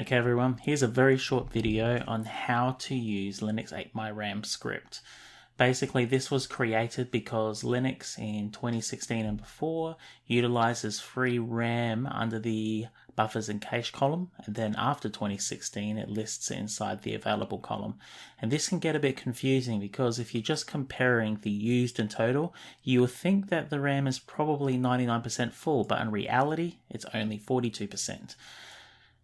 Okay everyone, here's a very short video on how to use Linux 8MyRAM script. Basically this was created because Linux in 2016 and before utilizes free RAM under the buffers and cache column, and then after 2016 it lists it inside the available column. And this can get a bit confusing because if you're just comparing the used and total, you will think that the RAM is probably 99% full, but in reality it's only 42%.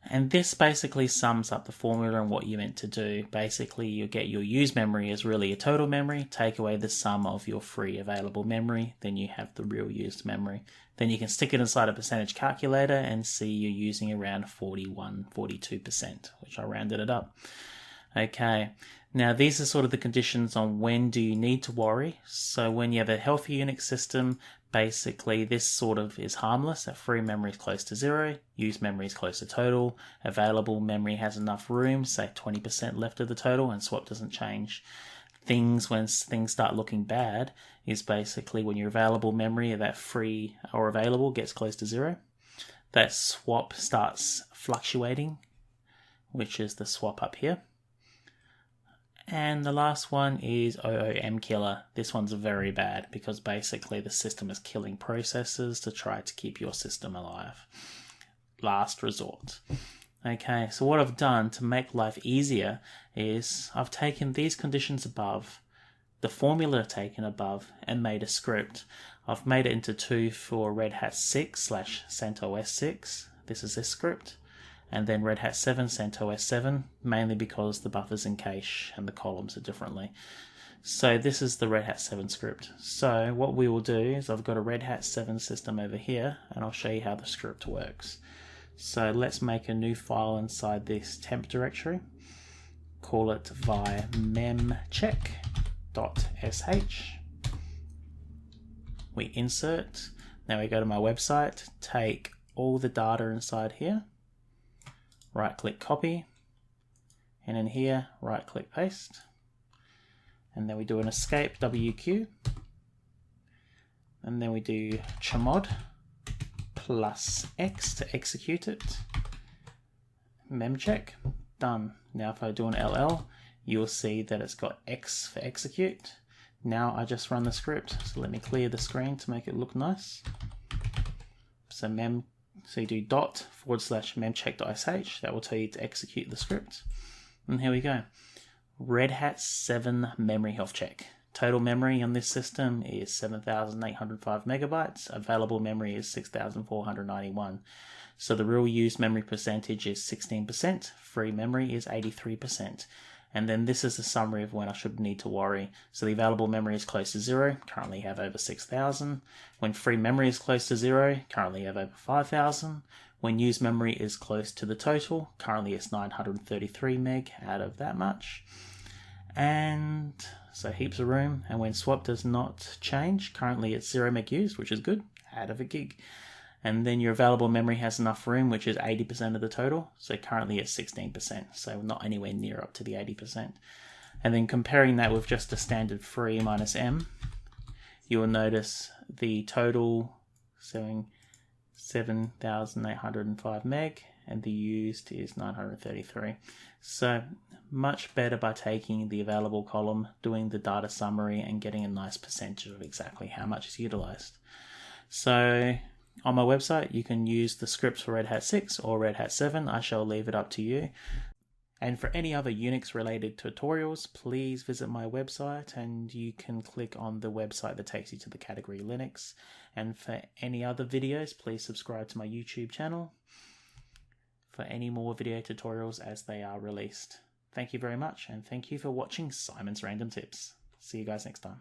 And this basically sums up the formula and what you're meant to do. Basically, you get your used memory as really a total memory, take away the sum of your free available memory, then you have the real used memory. Then you can stick it inside a percentage calculator and see you're using around 42%, which I rounded it up. Okay, now these are sort of the conditions on when do you need to worry. So when you have a healthy Unix system, basically this sort of is harmless. That free memory is close to zero, used memory is close to total, available memory has enough room, say 20% left of the total, and swap doesn't change. When things start looking bad is basically when your available memory, that free or available, gets close to zero. That swap starts fluctuating, which is the swap up here. And the last one is OOM killer. This one's very bad because basically the system is killing processes to try to keep your system alive. Last resort. Okay, so what I've done to make life easier is I've taken these conditions above, the formula taken above, and made a script. I've made it into two for Red Hat 6/CentOS 6. This is this script. And then Red Hat 7, CentOS 7, mainly because the buffers and cache and the columns are differently. So this is the Red Hat 7 script. So what we will do is I've got a Red Hat 7 system over here, and I'll show you how the script works. So let's make a new file inside this temp directory. Call it via memcheck.sh. We insert. Now we go to my website, take all the data inside here, right click copy, and in here right click paste, and then we do an escape WQ, and then we do chmod plus X to execute it, memcheck, done. Now if I do an LL, you will see that it's got X for execute. Now I just run the script, so let me clear the screen to make it look nice. So you do /memcheck.sh, that will tell you to execute the script. And here we go. Red Hat 7 memory health check. Total memory on this system is 7,805 megabytes. Available memory is 6,491. So the real used memory percentage is 16%. Free memory is 83%. And then this is a summary of when I should need to worry. So the available memory is close to zero, currently have over 6,000. When free memory is close to zero, currently have over 5,000. When used memory is close to the total, currently it's 933 meg out of that much. And so heaps of room. And when swap does not change, currently it's 0 meg used, which is good, out of a gig. And then your available memory has enough room, which is 80% of the total. So currently it's 16%, so not anywhere near up to the 80%. And then comparing that with just a standard free minus M, you will notice the total showing 7,805 meg, and the used is 933. So much better by taking the available column, doing the data summary, and getting a nice percentage of exactly how much is utilized. So on my website, you can use the scripts for Red Hat 6 or Red Hat 7. I shall leave it up to you. And for any other Unix related tutorials, please visit my website, and you can click on the website that takes you to the category Linux. And for any other videos, please subscribe to my YouTube channel for any more video tutorials as they are released. Thank you very much, and thank you for watching Simon's Random Tips. See you guys next time.